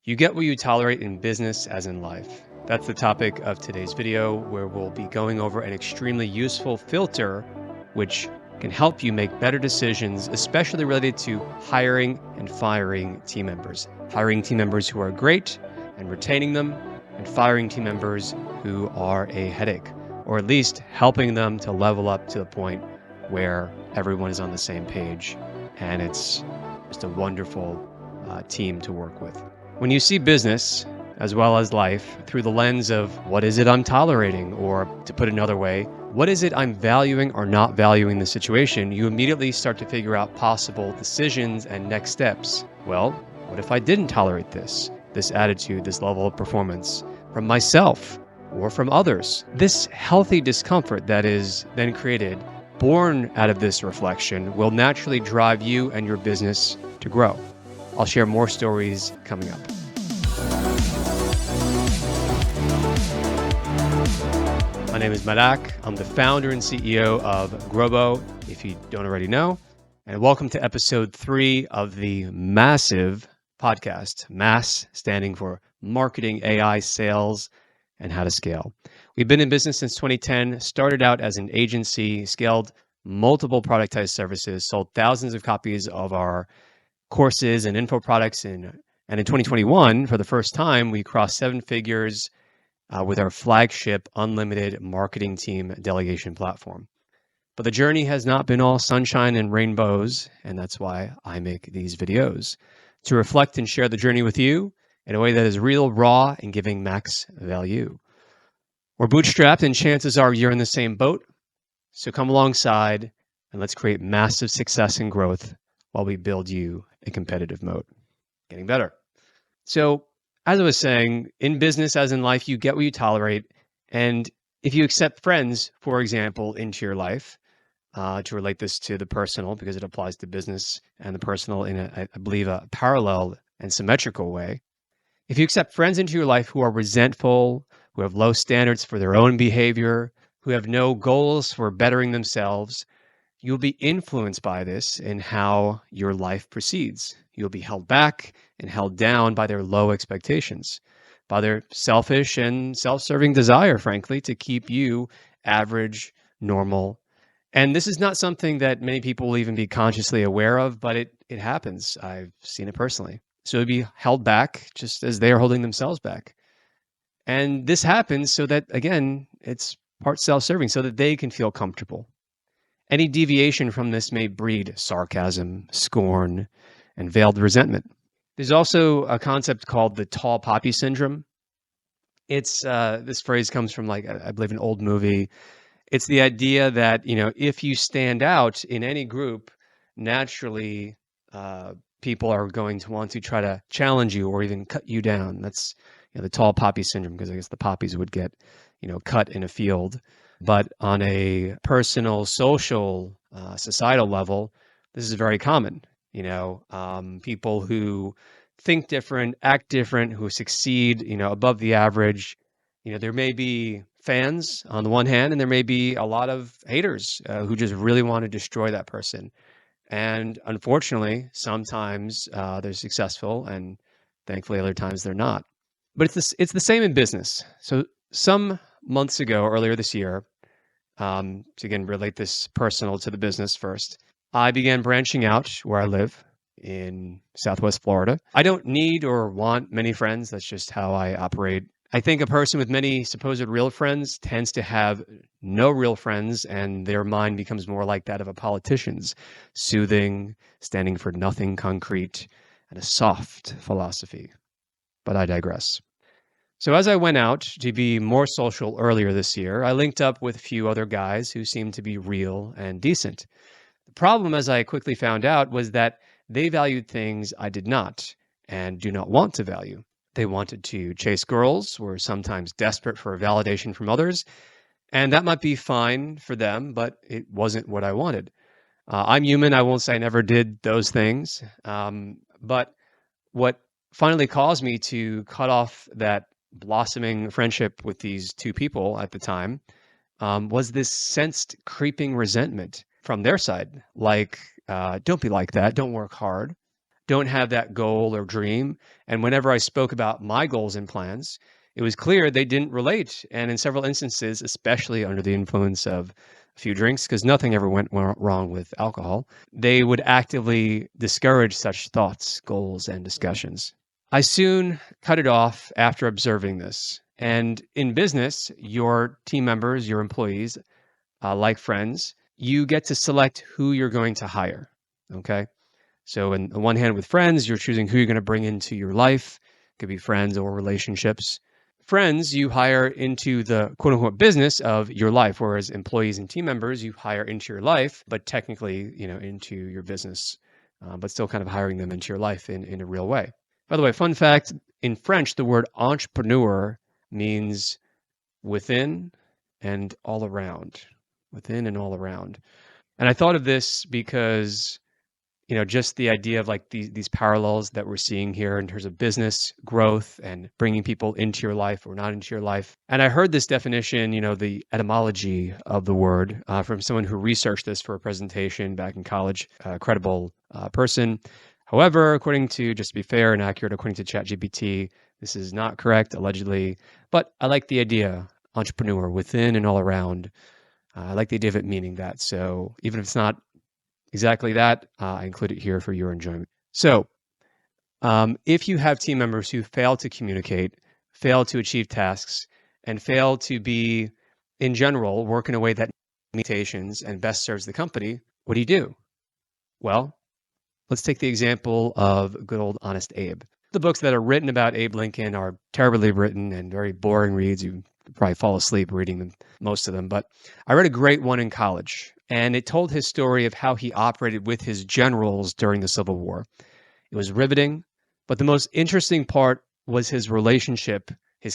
You get what you tolerate in business as in life. That's the topic of today's video, where we'll be going over an extremely useful filter which can help you make better decisions, especially related to hiring and firing team members. Hiring team members who are great and retaining them, and firing team members who are a headache, or at least helping them to level up to the point where everyone is on the same page and it's just a wonderful team to work with. When you see business, as well as life, through the lens of what is it I'm tolerating, or to put it another way, what is it I'm valuing or not valuing the situation, you immediately start to figure out possible decisions and next steps. Well, what if I didn't tolerate this attitude, this level of performance from myself or from others? This healthy discomfort that is then created, born out of this reflection, will naturally drive you and your business to grow. I'll share more stories coming up. My name is Matt Ackerson. I'm the founder and CEO of Grobo, if you don't already know. And welcome to episode 3 of the massive podcast, MASS standing for Marketing, AI, Sales, and How to Scale. We've been in business since 2010, started out as an agency, scaled multiple productized services, sold thousands of copies of our courses and info products. And in 2021, for the first time, we crossed 7 figures with our flagship unlimited marketing team delegation platform. But the journey has not been all sunshine and rainbows, and that's why I make these videos, to reflect and share the journey with you in a way that is real, raw, and giving max value. We're bootstrapped, and chances are you're in the same boat. So come alongside and let's create massive success and growth while we build you a competitive moat. Getting better. So, as I was saying, in business as in life, you get what you tolerate. And if you accept friends, for example, into your life, to relate this to the personal, because it applies to business and the personal in, I believe, a parallel and symmetrical way. If you accept friends into your life who are resentful, who have low standards for their own behavior, who have no goals for bettering themselves, you'll be influenced by this in how your life proceeds. You'll be held back and held down by their low expectations, by their selfish and self-serving desire, frankly, to keep you average, normal. And this is not something that many people will even be consciously aware of, but it happens. I've seen it personally. So it'd be held back just as they are holding themselves back. And this happens so that, again, it's part self-serving, so that they can feel comfortable. Any deviation from this may breed sarcasm, scorn, and veiled resentment. There's also a concept called the tall poppy syndrome. It's this phrase comes from, like, I believe, an old movie. It's the idea that, if you stand out in any group, naturally people are going to want to try to challenge you or even cut you down. That's the tall poppy syndrome, because I guess the poppies would get cut in a field. But on a personal, social, societal level, this is very common. People who think different, act different, who succeed, above the average. There may be fans on the one hand, and there may be a lot of haters who just really want to destroy that person. And unfortunately, sometimes they're successful, and thankfully other times they're not. But it's the same in business. So some months ago, earlier this year, to again relate this personal to the business first, I began branching out where I live in Southwest Florida. I don't need or want many friends. That's just how I operate. I think a person with many supposed real friends tends to have no real friends, and their mind becomes more like that of a politician's, soothing, standing for nothing concrete, and a soft philosophy. But I digress. So as I went out to be more social earlier this year, I linked up with a few other guys who seemed to be real and decent. The problem, as I quickly found out, was that they valued things I did not and do not want to value. They wanted to chase girls, were sometimes desperate for validation from others, and that might be fine for them, but it wasn't what I wanted. I'm human. I won't say I never did those things, but what finally caused me to cut off that blossoming friendship with these 2 people at the time was this sensed creeping resentment from their side. Like, don't be like that. Don't work hard. don't have that goal or dream. And whenever I spoke about my goals and plans, it was clear they didn't relate. And in several instances, especially under the influence of a few drinks, because nothing ever went wrong with alcohol, they would actively discourage such thoughts, goals, and discussions. I soon cut it off after observing this. And in business, your team members, your employees, like friends, you get to select who you're going to hire. Okay. So, on the one hand, with friends, you're choosing who you're going to bring into your life. It could be friends or relationships. Friends, you hire into the quote unquote business of your life, whereas employees and team members, you hire into your life, but technically, into your business, but still kind of hiring them into your life in a real way. By the way, fun fact, in French, the word entrepreneur means within and all around. Within and all around. And I thought of this because, just the idea of like these parallels that we're seeing here in terms of business growth and bringing people into your life or not into your life. And I heard this definition, the etymology of the word from someone who researched this for a presentation back in college, a credible person. However, just to be fair and accurate, according to ChatGPT, this is not correct, allegedly. But I like the idea, entrepreneur, within and all around. I like the idea of it meaning that. So even if it's not exactly that, I include it here for your enjoyment. So if you have team members who fail to communicate, fail to achieve tasks, and fail to be, in general, work in a way that limitations and best serves the company, what do? Well, let's take the example of good old Honest Abe. The books that are written about Abe Lincoln are terribly written and very boring reads. You probably fall asleep reading them, most of them. But I read a great one in college, and it told his story of how he operated with his generals during the Civil War. It was riveting, but the most interesting part was his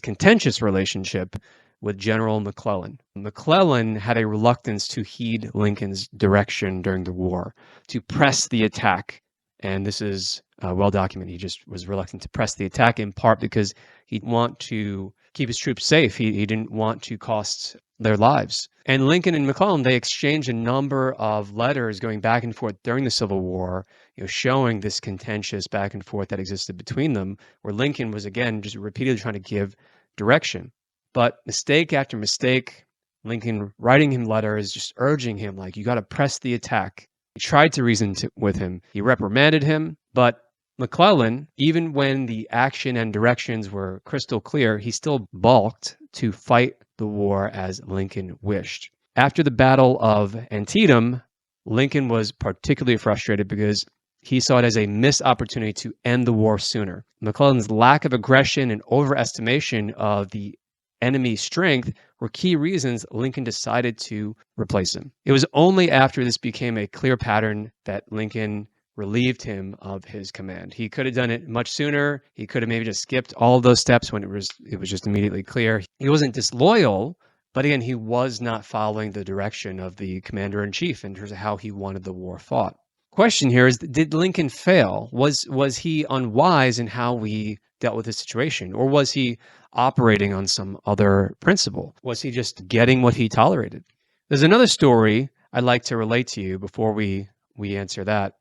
contentious relationship with General McClellan. McClellan had a reluctance to heed Lincoln's direction during the war, to press the attack. And this is well documented. He just was reluctant to press the attack, in part because he'd want to keep his troops safe. He didn't want to cost their lives. And Lincoln and McClellan, they exchanged a number of letters going back and forth during the Civil War, showing this contentious back and forth that existed between them, where Lincoln was, again, just repeatedly trying to give direction. But mistake after mistake, Lincoln writing him letters, just urging him, like, you got to press the attack. He tried to reason with him. He reprimanded him, but McClellan, even when the action and directions were crystal clear, he still balked to fight the war as Lincoln wished. After the Battle of Antietam, Lincoln was particularly frustrated because he saw it as a missed opportunity to end the war sooner. McClellan's lack of aggression and overestimation of the enemy's strength were key reasons Lincoln decided to replace him. It was only after this became a clear pattern that Lincoln relieved him of his command. He could have done it much sooner. He could have maybe just skipped all of those steps when it was just immediately clear. He wasn't disloyal, but again, he was not following the direction of the commander-in-chief in terms of how he wanted the war fought. Question here is, did Lincoln fail? Was he unwise in how we dealt with this situation? Or was he operating on some other principle? Was he just getting what he tolerated? There's another story I'd like to relate to you before we answer that.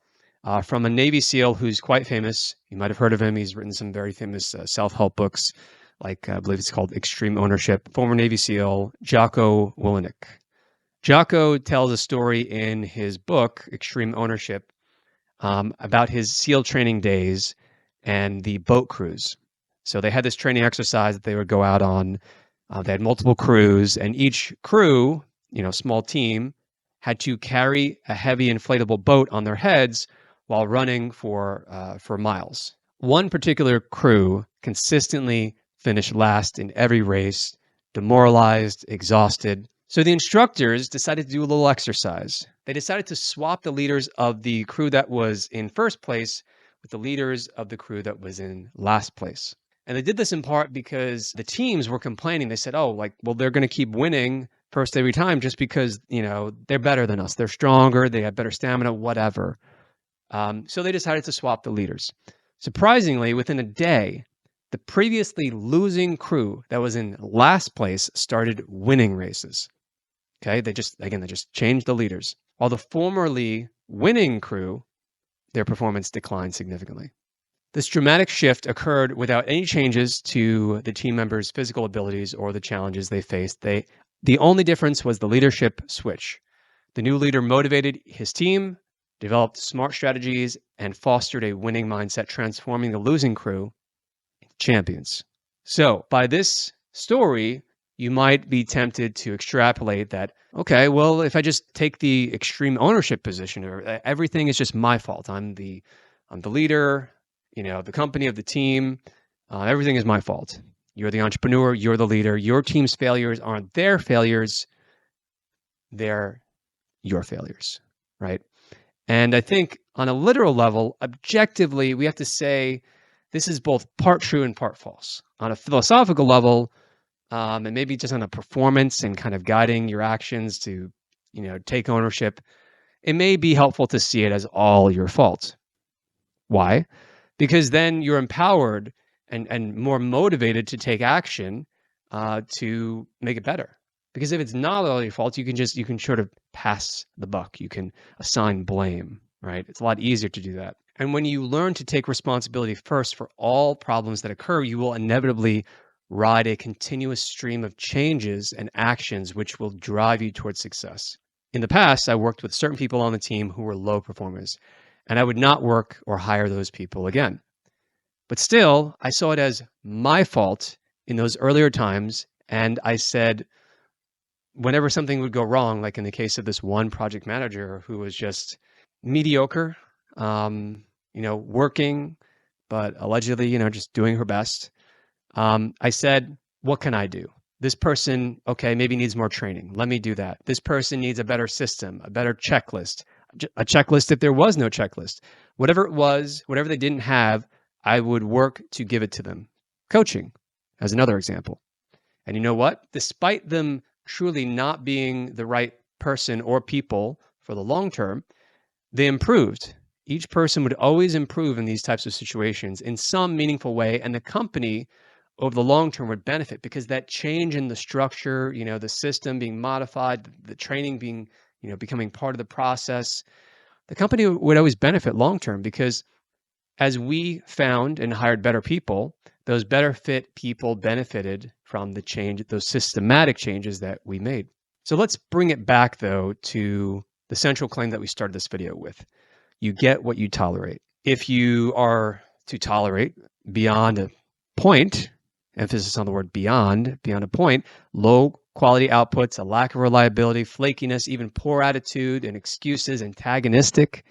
From a Navy SEAL who's quite famous. You might have heard of him. He's written some very famous self-help books, like I believe it's called Extreme Ownership. Former Navy SEAL Jocko Willink. Jocko tells a story in his book, Extreme Ownership, about his SEAL training days and the boat cruise. So they had this training exercise that they would go out on. They had multiple crews, and each crew, small team, had to carry a heavy inflatable boat on their heads while running for miles. One particular crew consistently finished last in every race, demoralized, exhausted. So the instructors decided to do a little exercise. They decided to swap the leaders of the crew that was in first place with the leaders of the crew that was in last place. And they did this in part because the teams were complaining. They said, they're going to keep winning first every time just because, they're better than us. They're stronger. They have better stamina, whatever. So they decided to swap the leaders. Surprisingly, within a day, the previously losing crew that was in last place started winning races. Okay, they just changed the leaders. While the formerly winning crew their performance declined significantly. This dramatic shift occurred without any changes to the team members' physical abilities or the challenges they faced. The only difference was the leadership switch. The new leader motivated his team, developed smart strategies, and fostered a winning mindset, transforming the losing crew into champions. So, by this story, you might be tempted to extrapolate that, okay, well, if I just take the extreme ownership position, or everything is just my fault. I'm the leader, the company, of the team. Everything is my fault. You're the entrepreneur. You're the leader. Your team's failures aren't their failures. They're your failures, right? And I think on a literal level, objectively, we have to say this is both part true and part false. On a philosophical level, and maybe just on a performance and kind of guiding your actions to, take ownership, it may be helpful to see it as all your fault. Why? Because then you're empowered and more motivated to take action to make it better. Because if it's not all your fault, you can sort of pass the buck. You can assign blame, right? It's a lot easier to do that. And when you learn to take responsibility first for all problems that occur, you will inevitably ride a continuous stream of changes and actions which will drive you towards success. In the past, I worked with certain people on the team who were low performers, and I would not work or hire those people again. But still, I saw it as my fault in those earlier times, and I said, whenever something would go wrong, like in the case of this one project manager who was just mediocre, working, but allegedly, just doing her best, I said, what can I do? This person, okay, maybe needs more training. Let me do that. This person needs a better system, a better checklist, a checklist if there was no checklist. Whatever it was, whatever they didn't have, I would work to give it to them. Coaching, as another example. And you know what? Despite them truly not being the right person or people for the long term, they improved. Each person would always improve in these types of situations in some meaningful way, and the company over the long term would benefit because that change in the structure, the system being modified, the training being, becoming part of the process, the company would always benefit long term because as we found and hired better people, those better fit people benefited from the change, those systematic changes that we made. So let's bring it back, though, to the central claim that we started this video with. You get what you tolerate. If you are to tolerate beyond a point, emphasis on the word beyond a point, low quality outputs, a lack of reliability, flakiness, even poor attitude and excuses, antagonistic,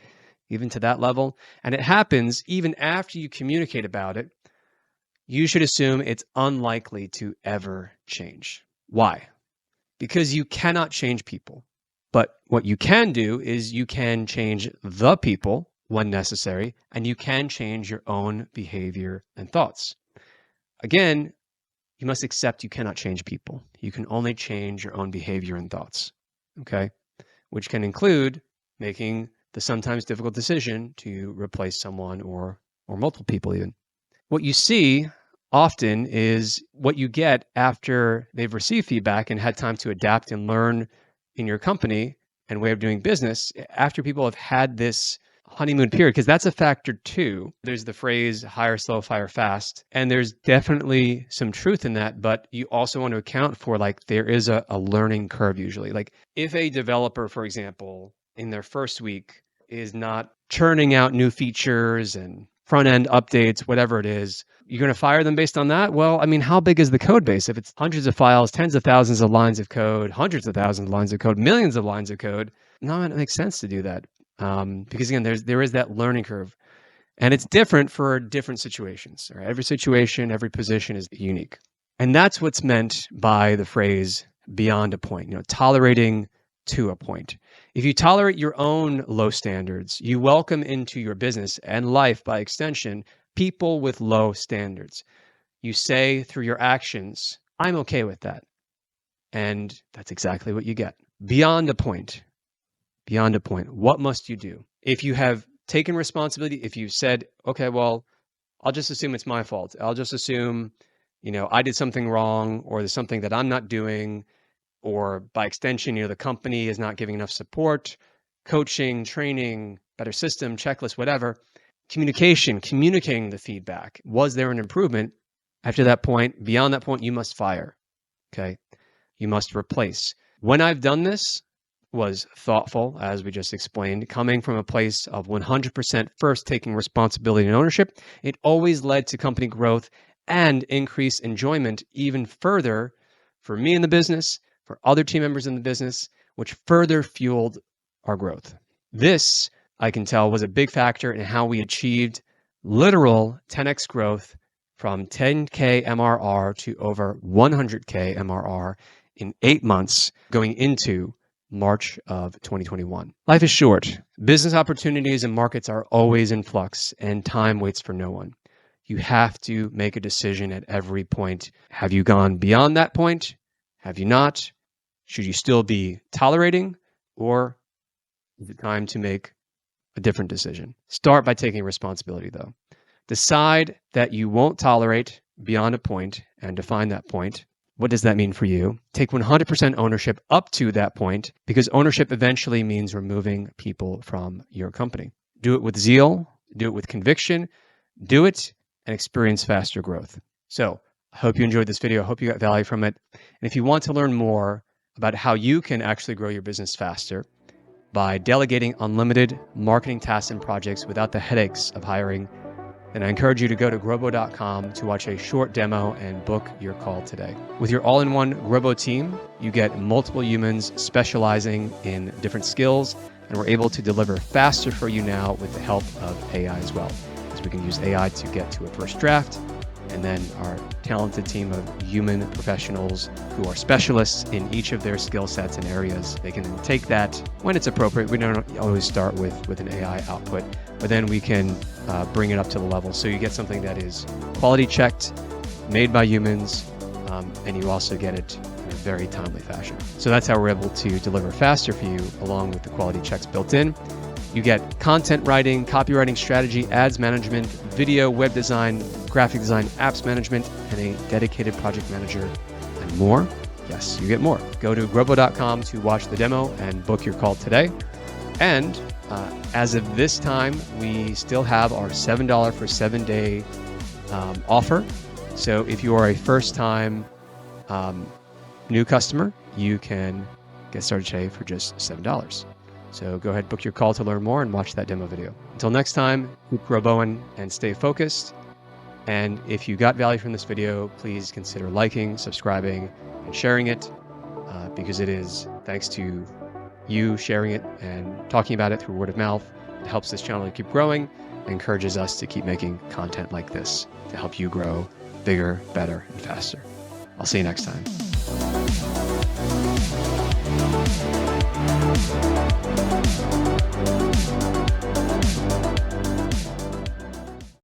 even to that level, and it happens even after you communicate about it, you should assume it's unlikely to ever change. Why? Because you cannot change people. But what you can do is you can change the people when necessary, and you can change your own behavior and thoughts. Again, you must accept you cannot change people. You can only change your own behavior and thoughts, okay? Which can include making the sometimes difficult decision to replace someone or multiple people even. What you see often is what you get after they've received feedback and had time to adapt and learn in your company and way of doing business, after people have had this honeymoon period, because that's a factor too. There's the phrase hire slow, fire fast, and there's definitely some truth in that, but you also want to account for there is a learning curve usually. Like if a developer, for example, in their first week is not churning out new features and front-end updates, whatever it is, you're going to fire them based on that? Well, I mean, how big is the code base? If it's hundreds of files, tens of thousands of lines of code, hundreds of thousands of lines of code, millions of lines of code, no, it makes sense to do that. Because again, there is that learning curve. And it's different for different situations. Right? Every situation, every position is unique. And that's what's meant by the phrase beyond a point, tolerating to a point. If you tolerate your own low standards, you welcome into your business and life, by extension, people with low standards. You say through your actions, I'm okay with that. And that's exactly what you get. Beyond a point. Beyond a point. What must you do? If you have taken responsibility, if you said, okay, well, I'll just assume it's my fault. I'll just assume, I did something wrong, or there's something that I'm not doing, or by extension, the company is not giving enough support, coaching, training, better system, checklist, whatever. Communicating the feedback. Was there an improvement? After that point, beyond that point, you must fire. Okay. You must replace. When I've done this, was thoughtful, as we just explained, coming from a place of 100% first taking responsibility and ownership. It always led to company growth and increased enjoyment even further for me in the business, for other team members in the business, which further fueled our growth. This, I can tell, was a big factor in how we achieved literal 10x growth from 10K MRR to over 100K MRR in 8 months going into March of 2021. Life is short. Business opportunities and markets are always in flux, and time waits for no one. You have to make a decision at every point. Have you gone beyond that point? Have you not? Should you still be tolerating, or is it time to make a different decision? Start by taking responsibility, though. Decide that you won't tolerate beyond a point and define that point. What does that mean for you? Take 100% ownership up to that point, because ownership eventually means removing people from your company. Do it with zeal, do it with conviction, do it and experience faster growth. So I hope you enjoyed this video. I hope you got value from it. And if you want to learn more about how you can actually grow your business faster by delegating unlimited marketing tasks and projects without the headaches of hiring, then I encourage you to go to grobo.com to watch a short demo and book your call today. With your all-in-one Grobo team, you get multiple humans specializing in different skills, and we're able to deliver faster for you now with the help of AI as well. So we can use AI to get to a first draft, and then our talented team of human professionals who are specialists in each of their skill sets and areas. They can then take that when it's appropriate. We don't always start with an AI output, but then we can bring it up to the level. So you get something that is quality checked, made by humans, and you also get it in a very timely fashion. So that's how we're able to deliver faster for you, along with the quality checks built in. You get content writing, copywriting strategy, ads management, video, web design, graphic design, apps management, and a dedicated project manager, and more. Yes, you get more. Go to grobo.com to watch the demo and book your call today. And as of this time, we still have our $7 for 7-day offer. So if you are a first-time new customer, you can get started today for just $7. So go ahead, book your call to learn more and watch that demo video. Until next time, keep Groboing and stay focused. And if you got value from this video, please consider liking, subscribing, and sharing it, because it is thanks to you sharing it and talking about it through word of mouth. It helps this channel to keep growing and encourages us to keep making content like this to help you grow bigger, better, and faster. I'll see you next time.